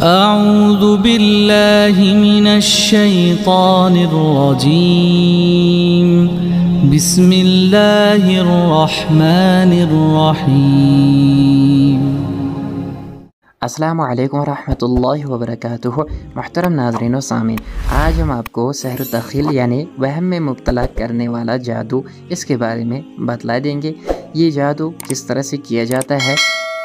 أعوذ بالله من الشيطان الرجيم بسم الله الرحمن الرحيم अस्सलामुअलैकुम वरहमतुल्लाहि वबरकातुहू। मुहतरम नाज़रीन व सामीन, आज हम आपको सहर तख़ील यानी वहम में मुब्तला करने वाला जादू इसके बारे में बतला देंगे। ये जादू किस तरह से किया जाता है,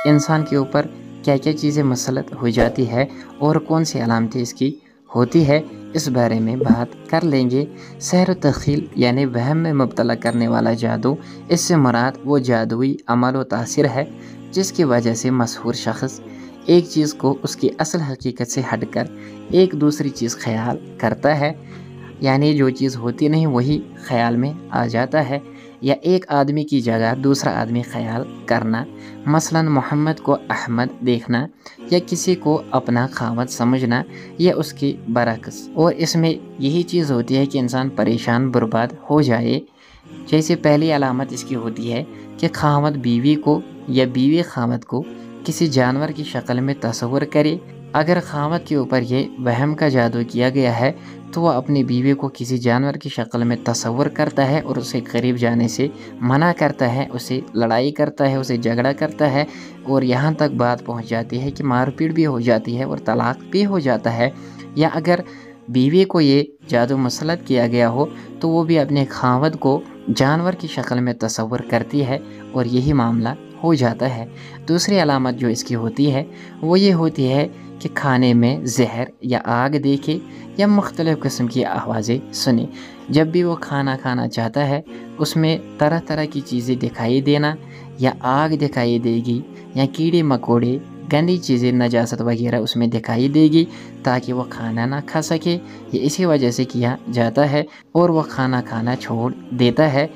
इंसान के ऊपर क्या क्या चीज़ें मसलत हो जाती है और कौन सी अलामतें इसकी होती है, इस बारे में बात कर लेंगे। सहर तख़ील यानी वहम में मुब्तला करने वाला जादू, इससे मुराद वो जादुई अमल व तासीर है जिसकी वजह से मशहूर शख्स एक चीज़ को उसकी असल हकीकत से हटकर एक दूसरी चीज़ ख्याल करता है, यानी जो चीज़ होती नहीं वही ख्याल में आ जाता है, या एक आदमी की जगह दूसरा आदमी ख्याल करना, मसलन मोहम्मद को अहमद देखना, या किसी को अपना खामद समझना, या उसकी बरक्स। और इसमें यही चीज़ होती है कि इंसान परेशान बर्बाद हो जाए। जैसे पहली अलामत इसकी होती है कि खामद बीवी को या बीवी खामद को किसी जानवर की शक्ल में तस्वुर करे। अगर खामद के ऊपर ये वहम का जादू किया गया है तो वह अपनी बीवी को किसी जानवर की शक्ल में तस्वुर करता है और उसे करीब जाने से मना करता है, उसे लड़ाई करता है, उसे झगड़ा करता है, और यहाँ तक बात पहुँच जाती है कि मारपीट भी हो जाती है और तलाक भी हो जाता है। या अगर बीवी को ये जादू मुसलत किया गया हो तो वो भी अपने खामद को जानवर की शक्ल में तस्वुर करती है और यही मामला हो जाता है। दूसरी अलामत जो इसकी होती है वो ये होती है कि खाने में जहर या आग देखे या मुख्तलिफ़ किस्म की आवाज़ें सुने। जब भी वो खाना खाना चाहता है उसमें तरह तरह की चीज़ें दिखाई देना, या आग दिखाई देगी, या कीड़े मकोड़े, गंदी चीज़ें, नजासत वगैरह उसमें दिखाई देगी ताकि वह खाना ना खा सके। ये इसी वजह से किया जाता है और वह खाना खाना छोड़ देता है,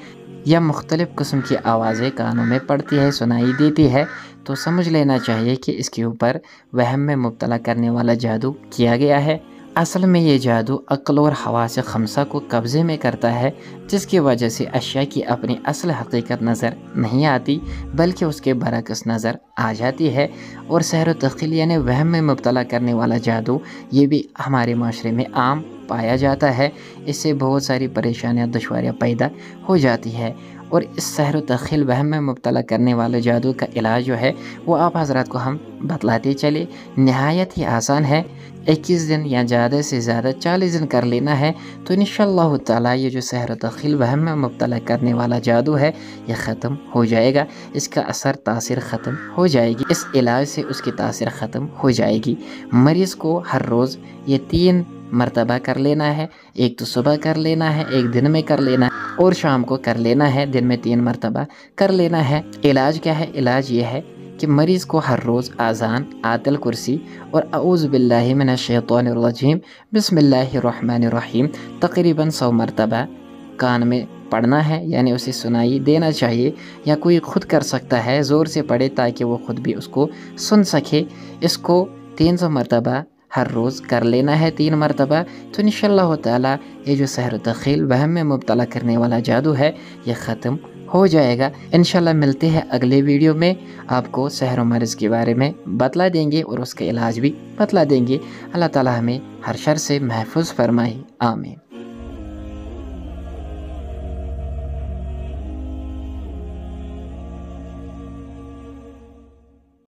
या मुख्तलिफ़ किस्म की आवाज़ें कानों में पड़ती है, सुनाई देती है। तो समझ लेना चाहिए कि इसके ऊपर वहम में मुब्तला करने वाला जादू किया गया है। असल में ये जादू अक्ल और हवास खमसा को कब्ज़े में करता है, जिसकी वजह से अशिया की अपनी असल हकीकत नज़र नहीं आती बल्कि उसके बरक्स नज़र आ जाती है। और सहर तख़ील यानी वहम में मुब्तला करने वाला जादू ये भी हमारे माशरे में आम पाया जाता है। इससे बहुत सारी परेशानियाँ, दुश्वारियाँ पैदा हो जाती है। और इस सहर तख़ील वहम में मुब्तला करने वाले जादू का इलाज जो है वो आप हज़रात को हम बतलाते चले। नहायत ही आसान है। 21 दिन या ज़्यादा से ज़्यादा 40 दिन कर लेना है तो इंशाअल्लाह ताला ये जो सहर तख़ील वहम में मुब्तला करने वाला जादू है ये ख़त्म हो जाएगा। इसका असर तासीर ख़त्म हो जाएगी, इस इलाज से उसकी तासीर ख़त्म हो जाएगी। मरीज़ को हर रोज़ ये 3 मरतबा कर लेना है। एक तो सुबह कर लेना है, एक दिन में कर लेना है और शाम को कर लेना है। दिन में 3 मरतबा कर लेना है। इलाज क्या है? इलाज ये है कि मरीज़ को हर रोज़ आज़ान, आयतुल कुर्सी और अऊज़ु बिल्लाहि मिनश शैतानिर रजीम बिस्मिल्लाहिर रहमानिर रहीम तकरीबन 100 मरतबा कान में पढ़ना है, यानी उसे सुनाई देना चाहिए, या कोई खुद कर सकता है ज़ोर से पढ़े ताकि वो खुद भी उसको सुन सके। इसको 300 मरतबा हर रोज़ कर लेना है, 3 मरतबा। तो इंशाअल्लाह ताला ये जो सहर तख़ील वहम में मुब्तला करने वाला जादू है ये ख़त्म हो जाएगा। इंशाअल्लाह मिलते हैं अगले वीडियो में, आपको सहर व मर्ज़ के बारे में बतला देंगे और उसका इलाज भी बतला देंगे। अल्लाह ताला हमें हर शर से महफूज फरमाए, आमीन।